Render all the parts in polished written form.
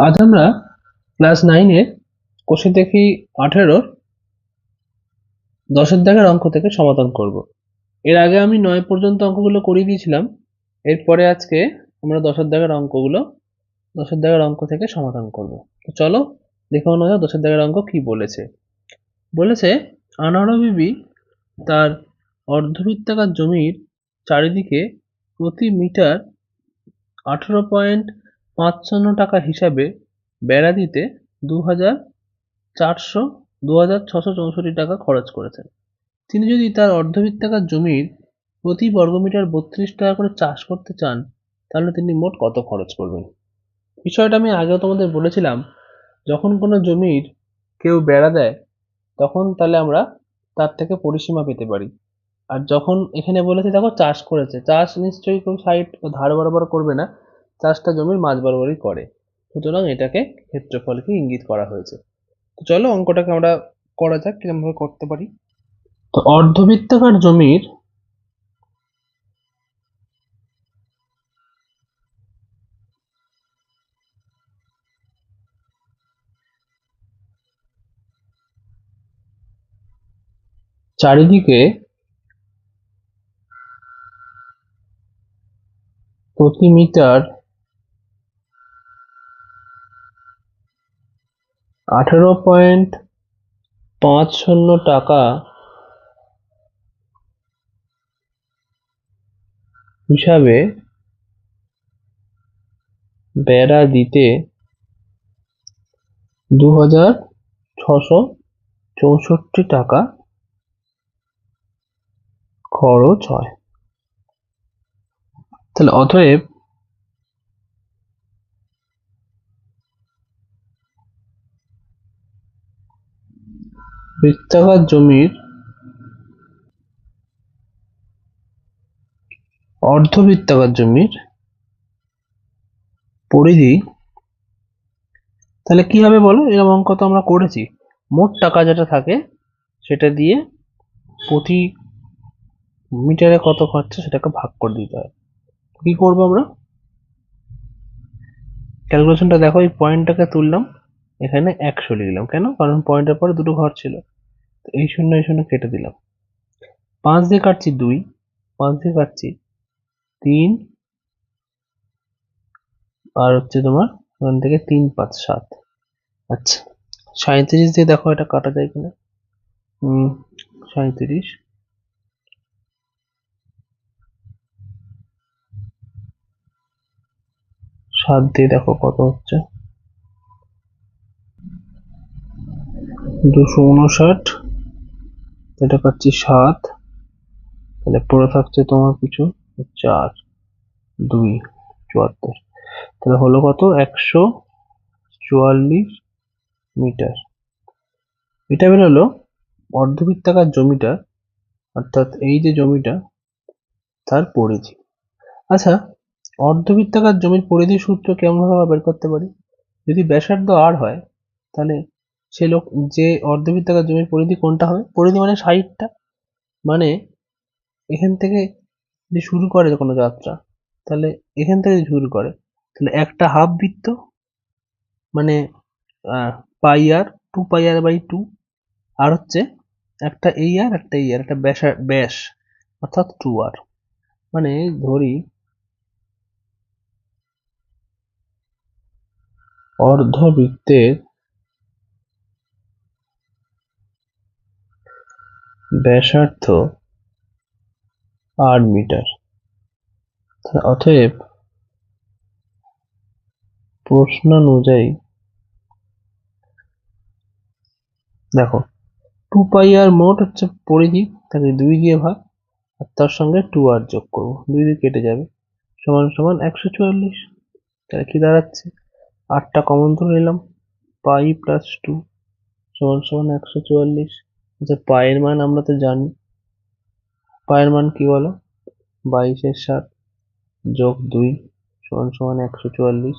আজ আমরা ক্লাস 9-এর কোষে দেখি 18-র 10-এর দাগের অঙ্ক থেকে সমাধান করব। এর আগে আমি 9 পর্যন্ত অঙ্কগুলো করিয়ে দিয়েছিলাম। এরপরে আজকে আমরা 10-এর দাগের অঙ্কগুলো 10-এর দাগের অঙ্ক থেকে সমাধান করব। তো চলো দেখে নেওয়া যাক 10-এর দাগের অঙ্ক কি বলেছে। বলেছে আনোয়ারা বিবি তার অর্ধবৃত্তাকার জমির চারিদিকে প্রতি মিটার 18.55 টাকা হিসাবে বেড়া দিতে 2664 টাকা খরচ করেছেন। তিনি যদি তার অর্ধবৃত্তাকার জমির প্রতি বর্গমিটার 32 টাকা করে চাষ করতে চান, তাহলে তিনি মোট কত খরচ করবেন? বিষয়টা আমি আগেও তোমাদের বলেছিলাম, যখন কোনো জমির কেউ বেড়া দেয় তখন তাহলে আমরা তার থেকে পরিসীমা পেতে পারি। আর যখন এখানে বলেছে দেখো চাষ করেছে, চাষ নিশ্চয়ই কেউ সাইড ধার বরাবর করবে না, চাষটা জমির মাঝ বরাবরই করে, সুতরাং এটাকে ক্ষেত্রফলকে ইঙ্গিত করা হয়েছে। তো চলো অঙ্কটাকে আমরা করা যাক, কিরকম ভাবে করতে পারি। তো অর্ধবৃত্তাকার জমির চারিদিকে প্রতি মিটার 18.50 টাকা হিসাবে বেড়া দিতে 2664 টাকা খরচ হয়। তাহলে অতএব বৃত্তাকার জমির অর্ধবৃত্তাকার জমির পরিধি, তাহলে কি হবে বলো? এরকম অঙ্ক তো আমরা করেছি, মোট টাকা যেটা থাকে সেটা দিয়ে প্রতি মিটারে কত খরচা সেটাকে ভাগ করে দিতে হয়। কি করবো আমরা? ক্যালকুলেশনটা দেখো, এই পয়েন্টটাকে তুললাম, এখানে 100 লিখলাম। কেন? কারণ পয়েন্টের পরে দুটো ঘর ছিল, এই শূন্য এই শূন্য কেটে দিলাম। 5 দিয়ে কাটছি 2, 5 দিয়ে কাটছি 3, আর হচ্ছে তোমার ওখান থেকে 3 5 7। আচ্ছা, 37 দিয়ে দেখো এটা কাটা যায় কিনা। 37 7 দিয়ে দেখো কত হচ্ছে, 259। এটা কাটছি 7, তাহলে পড়ে থাকছে তোমার কিছু 4, 2, 74। তাহলে হলো কত? 144 মিটার। এটা বেরোলো অর্ধবৃত্তাকার জমিটা, অর্থাৎ এই যে জমিটা তার পরিধি। আচ্ছা, অর্ধবৃত্তাকার জমির পরিধির সূত্র কেমন ভাবে বের করতে পারি? যদি ব্যাসার্ধ আর হয়, তাহলে সে লোক যে অর্ধবৃত্তাকার জমির পরিধি কোনটা হবে? পরিধি মানে সাইডটা, মানে এখান থেকে যদি শুরু করে কোনো যাত্রা, তাহলে এখান থেকে যদি শুরু করে, তাহলে একটা হাফ বৃত্ত মানে পাই আর 2 পাই আর/2, আর হচ্ছে একটা এই আর একটা এই আর, একটা ব্যাস অর্থাৎ 2r। মানে ধরি অর্ধবৃত্তের ব্যাসার্ধ 8 মিটার। অতএব প্রশ্নানুযায়ী দেখো 2 পাই আর মোট হচ্ছে পরিধি, তাকে 2 দিয়ে ভাগ, আর তার সঙ্গে 2r যোগ করবো, 2 দিয়ে কেটে যাবে, সমান সমান 144। তাহলে কি দাঁড়াচ্ছে? 8টা কমন ধরে নিলাম, পাই প্লাস 2 সমান সমান 144। আচ্ছা, পায়ের মান আমরা তো জানি, পায়ের মান কি বলো? 22/7 যোগ 2 সমান সমান 144।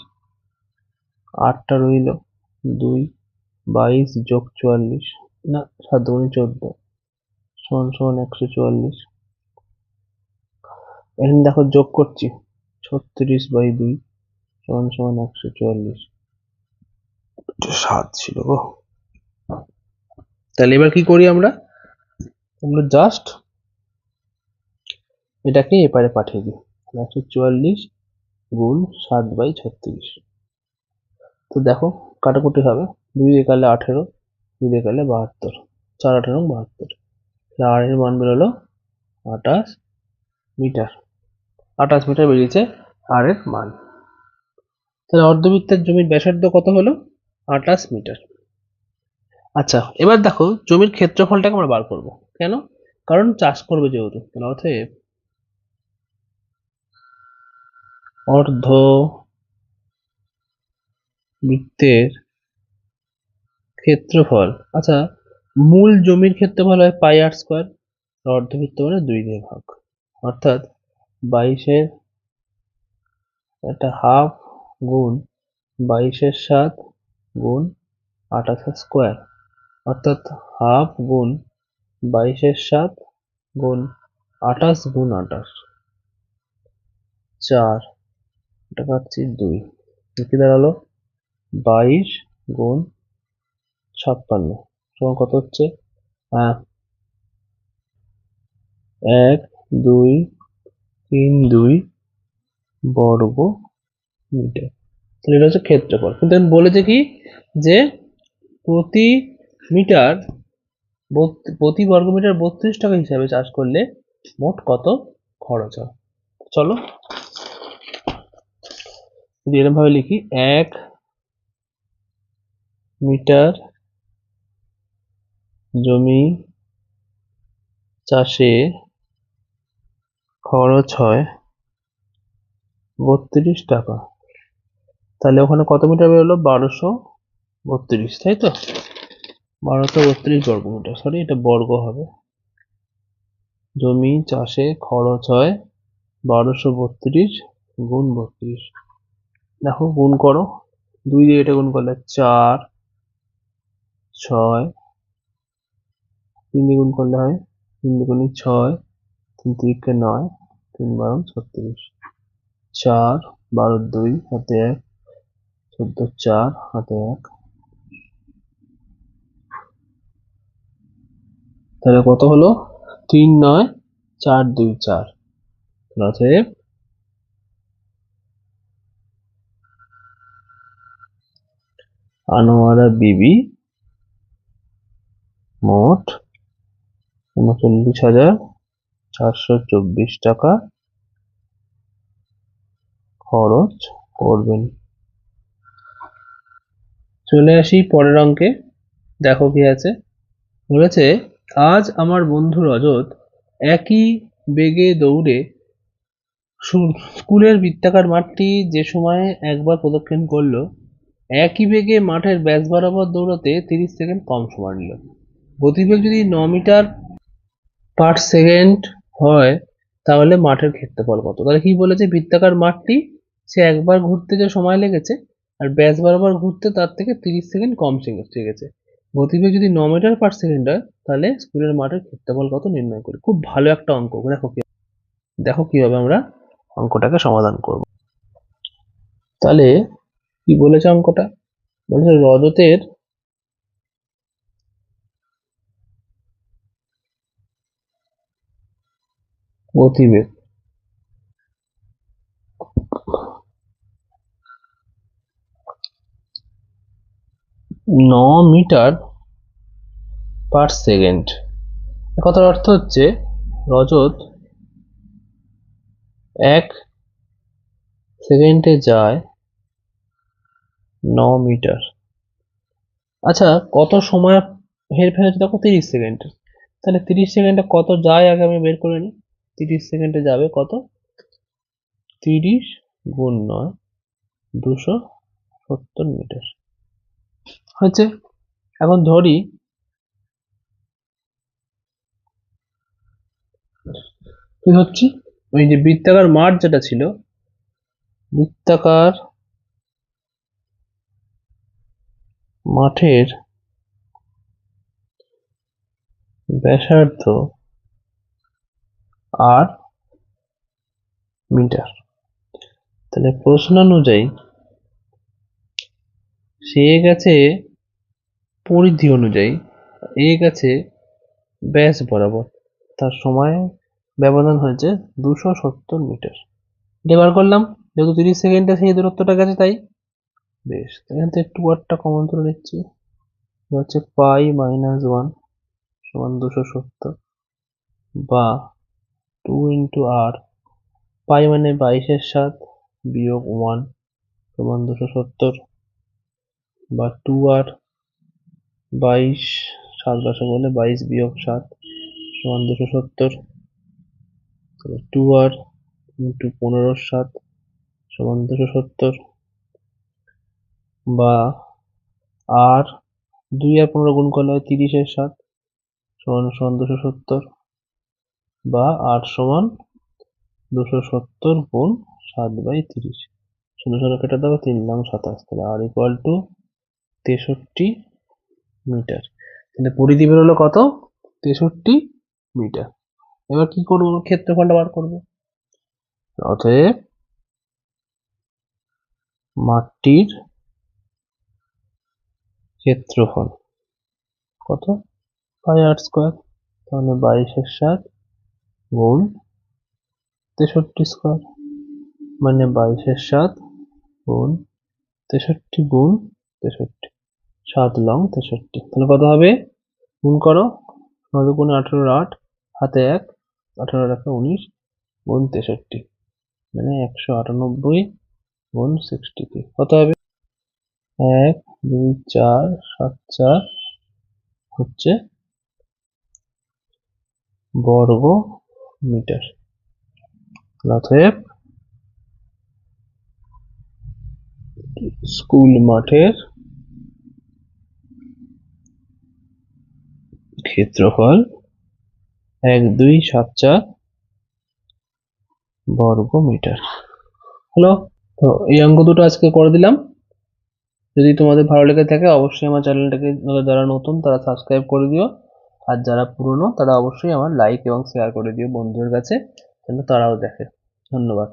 8টা রইল 2, 22 যোগ 44, না 7 দুগুণে 14 সমান সমান 144। এখানে দেখো যোগ করছি, 36/2 সমান সমান 144। 7 ছিল গো। তাহলে এবার কি করি আমরা জাস্ট এটাকে এপারে পাঠিয়ে দিই। 144 গুণ 7/36। তো দেখো কাটাকুটি হবে, 2 একালে 18, 2 একালে 72, 4 18 72। আর এর মান বেরোলো 28 মিটার। 28 মিটার বেরিয়েছে আর এর মান। তাহলে অর্ধবৃত্তের জমির ব্যাসার্ধ কত হলো? 28 মিটার। আচ্ছা এবার দেখো জমির ক্ষেত্রফলটাকে আমরা বার করব। কেন? কারণ চাষ করবে যেহেতু। তাহলে অতএব অর্ধবৃত্তের ক্ষেত্রফল। আচ্ছা মূল জমির ক্ষেত্রফল হয় পাই আর স্কোয়ার, অর্ধবৃত্ত মানে 2 দিয়ে ভাগ, অর্থাৎ 22-এর একটা হাফ গুণ 22-এর 7 গুণ 28 স্কোয়ার, অর্থাৎ হাফ গুণ 22-এর 7 গুণ 28 গুণ 28, 4, এটা পাচ্ছি 2, কি দাঁড়ালো 22 গুণ 56 সমান কত হচ্ছে 1 2 3 2 বর্গ মিটার। তাহলে এটা হচ্ছে ক্ষেত্রফল। কিন্তু আমি বলেছে কি যে প্রতি মিটার প্রতি বর্গ মিটার 32 টাকা হিসাবে চাষ করলে মোট কত খরচ হয়। চলো যদি এরকম ভাবে লিখি 1 মিটার জমি চাষে খরচ হয় 32 টাকা, তাহলে ওখানে কত মিটার বেরোলো 1232, তাই তো 1232 বর্গ মিটার, সরি এটা বর্গ হবে। জমি চাষে খরচ হয় 1232 গুণ 32। দেখো গুণ করো, 2 দিয়ে এটা গুণ করলে 4, 6, 3 দিয়ে গুণ করলে হয় 3 দুগুণে 6, 3 3 9, 3 12 36, 4 12 2 হাতে 1, 14 4 হাতে 1, তাহলে কত হলো 3 9 4 2 4। অতএব আনোয়ারা বিবি মোট 39,424 টাকা খরচ করবেন। চলে আসি পরের অঙ্কে। দেখো কি আছে, বলেছে আজ আমার বন্ধু রজত একই বেগে দৌড়ে স্কুলের বৃত্তাকার মাঠটি যে সময়ে একবার প্রদক্ষিণ করলো, একই বেগে মাঠের ব্যাস বরাবর দৌড়াতে 30 সেকেন্ড কম সময় নিল। গতিবেগ যদি 9 মিটার পার সেকেন্ড হয় তাহলে মাঠের ক্ষেত্রফল কত? তাহলে কি বলেছে বৃত্তাকার মাঠটি সে একবার ঘুরতে যে সময় লেগেছে আর ব্যাস বরাবর ঘুরতে তার থেকে 30 সেকেন্ড কম লেগেছে। গতিবেগ যদি 9 মিটার পার সেকেন্ড হয় তাহলে স্কুলের মাঠের ক্ষেত্রফল কত নির্ণয় করি। খুব ভালো একটা অঙ্ক। দেখো কিভাবে আমরা অঙ্কটাকে সমাধান করব। তাহলে কি বলেছে অঙ্কটা? বলেছে রজতের গতিবেগ 9 মিটার পার সেকেন্ড। কথার অর্থ হচ্ছে রজত 1 সেকেন্ডে যায় 9 মিটার। আচ্ছা কত সময় হেরফের হচ্ছে দেখো 30 সেকেন্ড। তাহলে 30 সেকেন্ডে কত যায় আগে আমি বের করে নিই। 30 সেকেন্ডে যাবে কত, 30 গুণ 9 270 মিটার হচ্ছে। এখন ধরি কি হচ্ছে ওই যে বৃত্তাকার মাঠ যেটা ছিল, বৃত্তাকার মাঠের ব্যাসার্ধ আর মিটার। তাহলে প্রশ্ন অনুযায়ী সে গেছে পরিধি অনুযায়ী, এ গেছে ব্যাস বরাবর, তার সময় ব্যবধান হয়েছে 270 মিটার। এটা বার করলাম, যেহেতু 30 সেকেন্ডে সেই দূরত্বটা গেছে তাই। বেশ, এখান থেকে 2r কমন ধরে নিচ্ছি, হচ্ছে পাই মাইনাস 1 সমান 270, বা 2 ইন্টু আর, পাই মানে 22/7 বিয়োগ 1 সমান 270, বা 2r, 22 7 দশক বলে 22 বিয়োগ 7 সমান 270, তাহলে 2r ইন্টু 15/7 সমান 270, বা আর 2 আর 15 গুণ করলে হয় 30/7 সমান সমান 270, বা আর সমান 270 গুণ 7/30, 16 কেটে দেবো, 3 নং 27, তাহলে আর ইকুয়াল টু 63 মিটার। তাহলে পরিধি বেরোলো কত? 63 মিটার। এবার কি করবো? ক্ষেত্রফলটা বার করবো। অতএব মাঠটির ক্ষেত্রফল কত? পাই আর স্কোয়ার, তাহলে 22/7 গুণ 63 স্কোয়ার, মানে 22/7 গুণ 63 গুণ 63, 7 লং 63, তাহলে কত হবে? গুণ করো, 9 গুণে 18 8, হাতে 1, 18 রাখে 19 গুণ 63, মানে 198 গুণ 63, কত হবে? 1 2 4 7 4 হচ্ছে বর্গ মিটার। অতএব স্কুল মাঠের ক্ষেত্রফল 1274 বর্গ মিটার হলো। তো এই অঙ্ক দুটো আজকে করে দিলাম। যদি তোমাদের ভালো লেগে থাকে অবশ্যই আমার চ্যানেলটাকে, যারা নতুন তারা সাবস্ক্রাইব করে দিও, আর যারা পুরনো তারা অবশ্যই আমার লাইক এবং শেয়ার করে দিও বন্ধুদের কাছে, যেন তারাও দেখে। ধন্যবাদ।